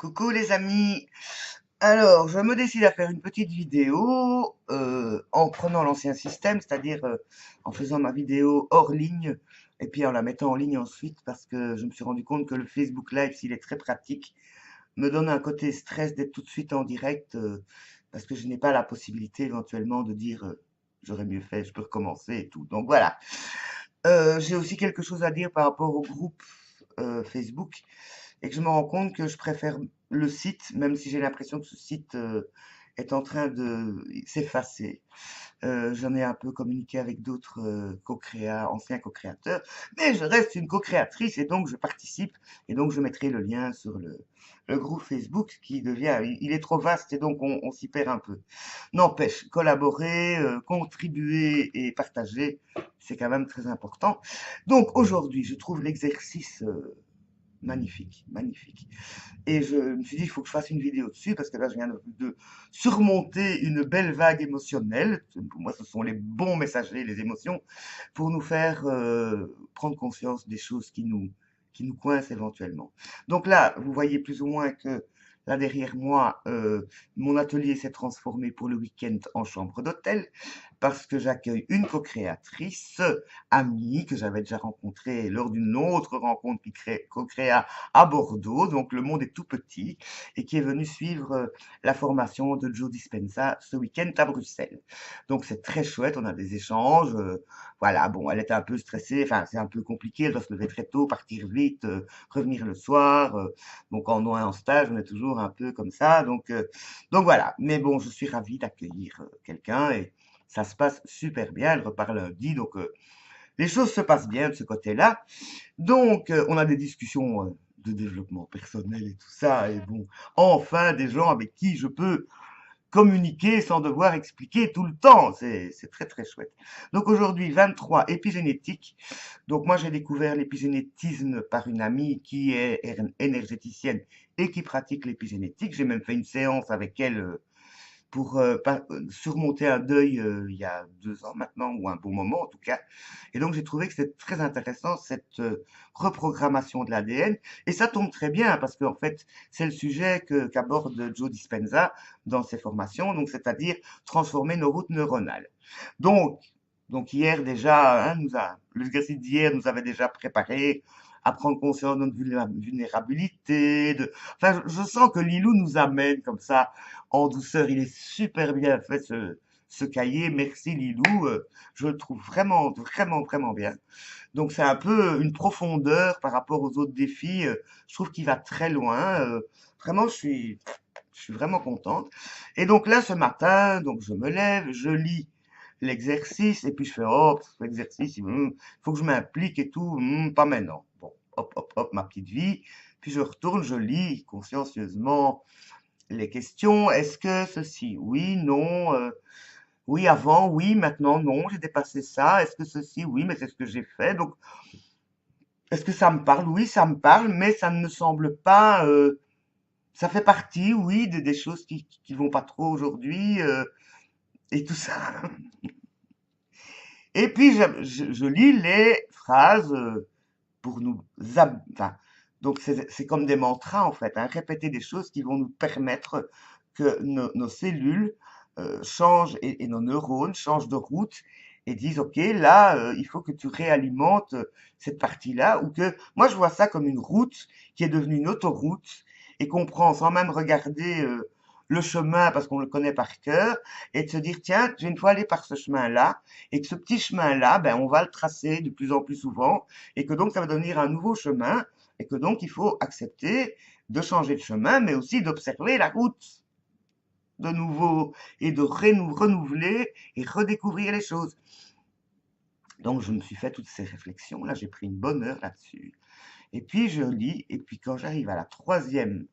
Coucou les amis. Alors, je me décide à faire une petite vidéo en prenant l'ancien système, c'est-à-dire en faisant ma vidéo hors ligne et puis en la mettant en ligne ensuite parce que je me suis rendu compte que le Facebook Live, s'il est très pratique, me donne un côté stress d'être tout de suite en direct parce que je n'ai pas la possibilité éventuellement de dire j'aurais mieux fait, je peux recommencer et tout. Donc voilà. J'ai aussi quelque chose à dire par rapport au groupe Facebook et que je me rends compte que je préfère le site, même si j'ai l'impression que ce site est en train de s'effacer. J'en ai un peu communiqué avec d'autres anciens co-créateurs, mais je reste une co-créatrice et donc je participe et donc je mettrai le lien sur le groupe Facebook qui devient, il est trop vaste et donc on s'y perd un peu. N'empêche, collaborer, contribuer et partager, c'est quand même très important. Donc aujourd'hui, je trouve l'exercice magnifique, magnifique. Et je me suis dit, il faut que je fasse une vidéo dessus parce que là, je viens de surmonter une belle vague émotionnelle. Pour moi, ce sont les bons messagers, les émotions, pour nous faire prendre conscience des choses qui nous coincent éventuellement. Donc là, vous voyez plus ou moins que là derrière moi, mon atelier s'est transformé pour le week-end en chambre d'hôtel parce que j'accueille une co-créatrice amie que j'avais déjà rencontrée lors d'une autre rencontre qui co-créa à Bordeaux, donc le monde est tout petit, et qui est venue suivre la formation de Joe Dispenza ce week-end à Bruxelles. Donc c'est très chouette, on a des échanges, voilà, bon, elle était un peu stressée, enfin c'est un peu compliqué, elle doit se lever très tôt, partir vite, revenir le soir, donc quand on est en stage, on est toujours un peu comme ça, donc voilà, mais bon, je suis ravi d'accueillir quelqu'un et ça se passe super bien, elle repart lundi, donc les choses se passent bien de ce côté-là. Donc, on a des discussions de développement personnel et tout ça. Et bon, enfin, des gens avec qui je peux communiquer sans devoir expliquer tout le temps. C'est très, très chouette. Donc aujourd'hui, 23, épigénétique. Donc moi, j'ai découvert l'épigénétisme par une amie qui est énergéticienne et qui pratique l'épigénétique. J'ai même fait une séance avec elle pour surmonter un deuil il y a 2 ans maintenant, ou un bon moment en tout cas. Et donc j'ai trouvé que c'était très intéressant cette reprogrammation de l'ADN. Et ça tombe très bien parce qu'en fait c'est le sujet qu'aborde Joe Dispenza dans ses formations, donc c'est-à-dire transformer nos routes neuronales. Donc, donc hier déjà, hein, l'exercice d'hier nous avait déjà préparé à prendre conscience de notre vulnérabilité. Enfin, je sens que Lilou nous amène comme ça en douceur. Il est super bien fait ce cahier. Merci Lilou. Je le trouve vraiment, vraiment, vraiment bien. Donc c'est un peu une profondeur par rapport aux autres défis. Je trouve qu'il va très loin. Vraiment, je suis vraiment contente. Et donc là, ce matin, donc je me lève, je lis l'exercice et puis je fais oh cet exercice, faut que je m'implique et tout, pas maintenant. Bon, hop hop hop, ma petite vie. Puis je retourne, je lis consciencieusement les questions. Est-ce que ceci, oui, non, oui avant, oui, maintenant non, j'ai dépassé ça. Est-ce que ceci, oui, mais c'est ce que j'ai fait. Donc est-ce que ça me parle? Oui, ça me parle, mais ça ne me semble pas. Ça fait partie, oui, des choses qui vont pas trop aujourd'hui et tout ça. Et puis je lis les phrases pour nous, enfin, donc c'est comme des mantras en fait, hein, répéter des choses qui vont nous permettre que nos cellules changent et nos neurones changent de route et disent ok là il faut que tu réalimentes cette partie-là ou que moi je vois ça comme une route qui est devenue une autoroute et qu'on prend sans même regarder le chemin parce qu'on le connaît par cœur et de se dire tiens j'ai une fois allé par ce chemin-là et que ce petit chemin-là ben on va le tracer de plus en plus souvent et que donc ça va devenir un nouveau chemin et que donc il faut accepter de changer de chemin, mais aussi d'observer la route de nouveau et de renouveler et redécouvrir les choses. Donc je me suis fait toutes ces réflexions, là j'ai pris une bonne heure là-dessus. Et puis je lis, et puis quand j'arrive à la troisième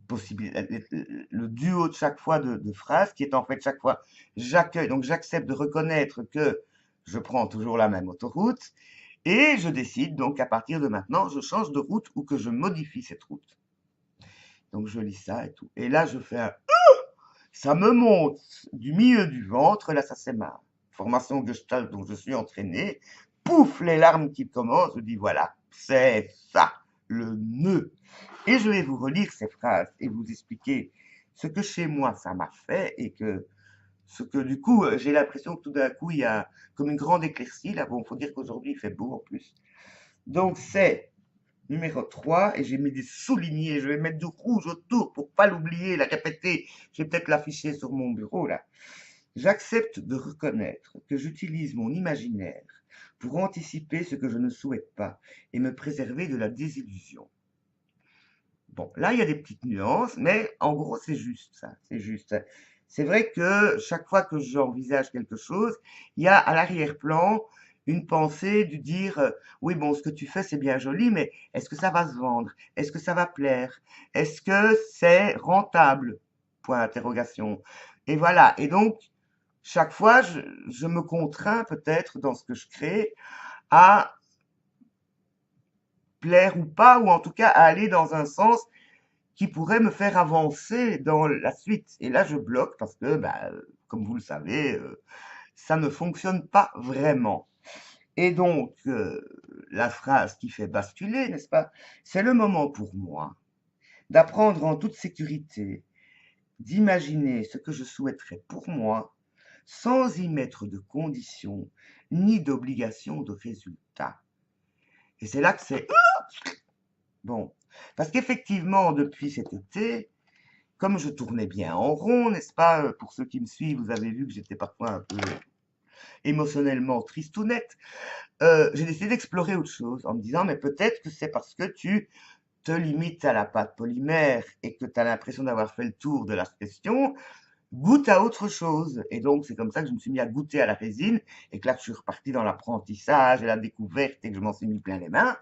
possibilité, le duo de chaque fois de phrases, qui est en fait chaque fois j'accueille, donc j'accepte de reconnaître que je prends toujours la même autoroute, et je décide donc à partir de maintenant, je change de route ou que je modifie cette route. Donc je lis ça et tout. Et là, je fais un... Ça me monte du milieu du ventre. Là, ça c'est ma formation Gestalt dont je suis entraîné. Pouf, les larmes qui commencent. Je dis voilà, c'est ça, le nœud. Et je vais vous relire ces phrases et vous expliquer ce que chez moi ça m'a fait et que ce que du coup, j'ai l'impression que tout d'un coup, il y a comme une grande éclaircie. Là, bon, faut dire qu'aujourd'hui, il fait beau en plus. Donc, c'est numéro 3 et j'ai mis des soulignés. Je vais mettre du rouge autour pour pas l'oublier, la répéter. Je vais peut-être l'afficher sur mon bureau, là. J'accepte de reconnaître que j'utilise mon imaginaire pour anticiper ce que je ne souhaite pas et me préserver de la désillusion. Bon, là, il y a des petites nuances, mais en gros, c'est juste ça, c'est juste. C'est vrai que chaque fois que j'envisage quelque chose, il y a à l'arrière-plan une pensée du dire, oui, bon, ce que tu fais, c'est bien joli, mais est-ce que ça va se vendre? Est-ce que ça va plaire? Est-ce que c'est rentable? Point d'interrogation. Et voilà. Et donc, chaque fois, je me contrains peut-être dans ce que je crée à plaire ou pas, ou en tout cas à aller dans un sens qui pourrait me faire avancer dans la suite. Et là, je bloque parce que, bah, comme vous le savez, ça ne fonctionne pas vraiment. Et donc, la phrase qui fait basculer, n'est-ce pas? C'est le moment pour moi d'apprendre en toute sécurité, d'imaginer ce que je souhaiterais pour moi, sans y mettre de conditions ni d'obligation de résultat. Et c'est là que c'est bon. Parce qu'effectivement, depuis cet été, comme je tournais bien en rond, n'est-ce pas? Pour ceux qui me suivent, vous avez vu que j'étais parfois un peu émotionnellement tristounette. J'ai décidé d'explorer autre chose en me disant, mais peut-être que c'est parce que tu te limites à la pâte polymère et que tu as l'impression d'avoir fait le tour de la question, goûte à autre chose. Et donc, c'est comme ça que je me suis mis à goûter à la résine et que là, je suis reparti dans l'apprentissage et la découverte et que je m'en suis mis plein les mains.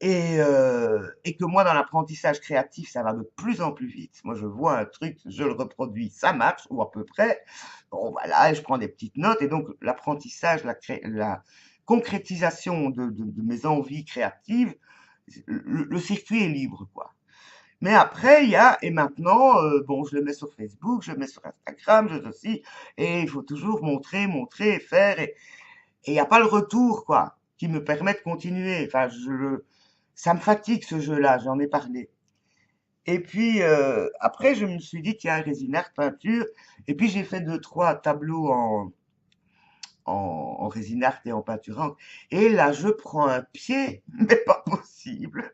Et que moi, dans l'apprentissage créatif, ça va de plus en plus vite. Moi, je vois un truc, je le reproduis, ça marche, ou à peu près. Bon, voilà, et je prends des petites notes. Et donc, l'apprentissage, la concrétisation de mes envies créatives, le circuit est libre, quoi. Mais après, il y a, et maintenant, bon, je le mets sur Facebook, je le mets sur Instagram, je aussi, et il faut toujours montrer, faire, et il n'y a pas le retour, quoi, qui me permet de continuer. Enfin, ça me fatigue ce jeu-là, j'en ai parlé. Et puis après, je me suis dit, tiens, résine art, peinture. Et puis j'ai fait deux, trois tableaux en résine art et en peinture encre. Et là, je prends un pied, mais pas possible.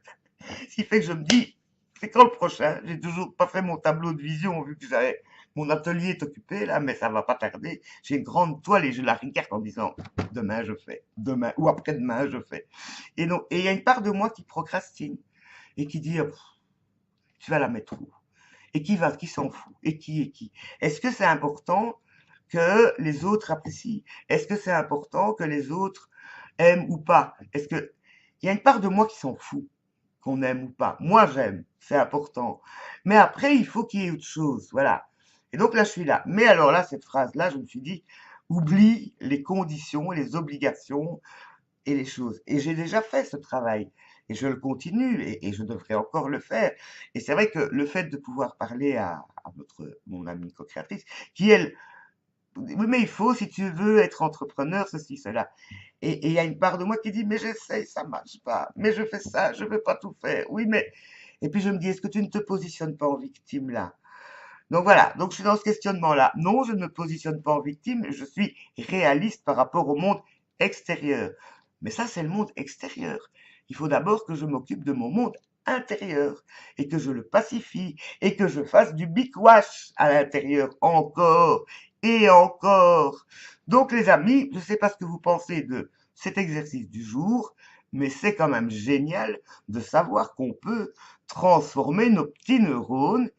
Ce qui fait que je me dis, c'est quand le prochain? J'ai toujours pas fait mon tableau de vision, vu que mon atelier est occupé là, mais ça va pas tarder. J'ai une grande toile et je la regarde en disant, demain je fais, demain ou après-demain je fais. Et donc, et il y a une part de moi qui procrastine et qui dit, tu vas la mettre où? Et qui s'en fout? Et qui? Est-ce que c'est important que les autres apprécient? Est-ce que c'est important que les autres aiment ou pas? Est-ce que, il y a une part de moi qui s'en fout qu'on aime ou pas. Moi, j'aime, c'est important. Mais après, il faut qu'il y ait autre chose, voilà. Et donc là, je suis là. Mais alors là, cette phrase-là, je me suis dit, oublie les conditions, les obligations et les choses. Et j'ai déjà fait ce travail. Et je le continue et je devrais encore le faire. Et c'est vrai que le fait de pouvoir parler à mon amie co-créatrice, qui elle, oui, mais il faut, si tu veux être entrepreneur, ceci, cela. Et il y a une part de moi qui dit, mais j'essaye, ça marche pas. Mais je fais ça, je veux pas tout faire. Oui, mais... Et puis je me dis, est-ce que tu ne te positionnes pas en victime là? Donc voilà, donc je suis dans ce questionnement-là. Non, je ne me positionne pas en victime, je suis réaliste par rapport au monde extérieur. Mais ça, c'est le monde extérieur. Il faut d'abord que je m'occupe de mon monde intérieur et que je le pacifie et que je fasse du big wash à l'intérieur encore et encore. Donc les amis, je ne sais pas ce que vous pensez de cet exercice du jour, mais c'est quand même génial de savoir qu'on peut transformer nos petits neurones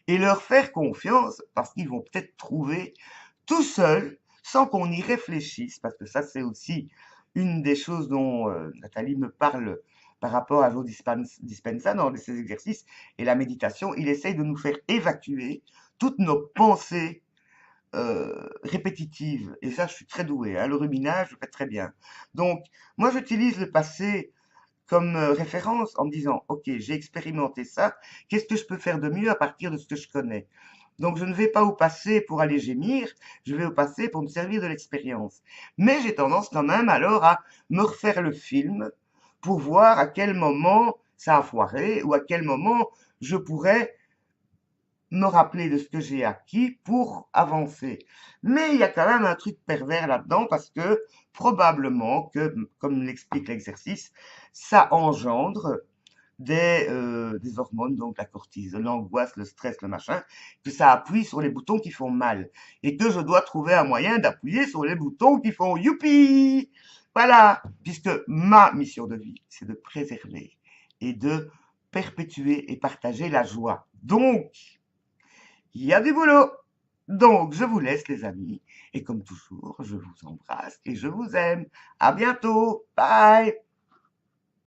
et leur faire confiance parce qu'ils vont peut-être trouver tout seuls, sans qu'on y réfléchisse, parce que ça c'est aussi une des choses dont Nathalie me parle par rapport à Joe Dispenza dans ses exercices et la méditation, il essaye de nous faire évacuer toutes nos pensées répétitives. Et ça, je suis très doué. Hein. Le ruminage, je fais très bien. Donc, moi, j'utilise le passé comme référence en me disant, OK, j'ai expérimenté ça, qu'est-ce que je peux faire de mieux à partir de ce que je connais? Donc je ne vais pas au passé pour aller gémir, je vais au passé pour me servir de l'expérience. Mais j'ai tendance quand même alors à me refaire le film pour voir à quel moment ça a foiré ou à quel moment je pourrais me rappeler de ce que j'ai acquis pour avancer. Mais il y a quand même un truc pervers là-dedans parce que probablement que, comme l'explique l'exercice, ça engendre des hormones, donc la cortisone, l'angoisse, le stress, le machin, que ça appuie sur les boutons qui font mal. Et que je dois trouver un moyen d'appuyer sur les boutons qui font youpi. Voilà, puisque ma mission de vie, c'est de préserver et de perpétuer et partager la joie. Donc, il y a du boulot. Donc, je vous laisse, les amis. Et comme toujours, je vous embrasse et je vous aime. À bientôt. Bye.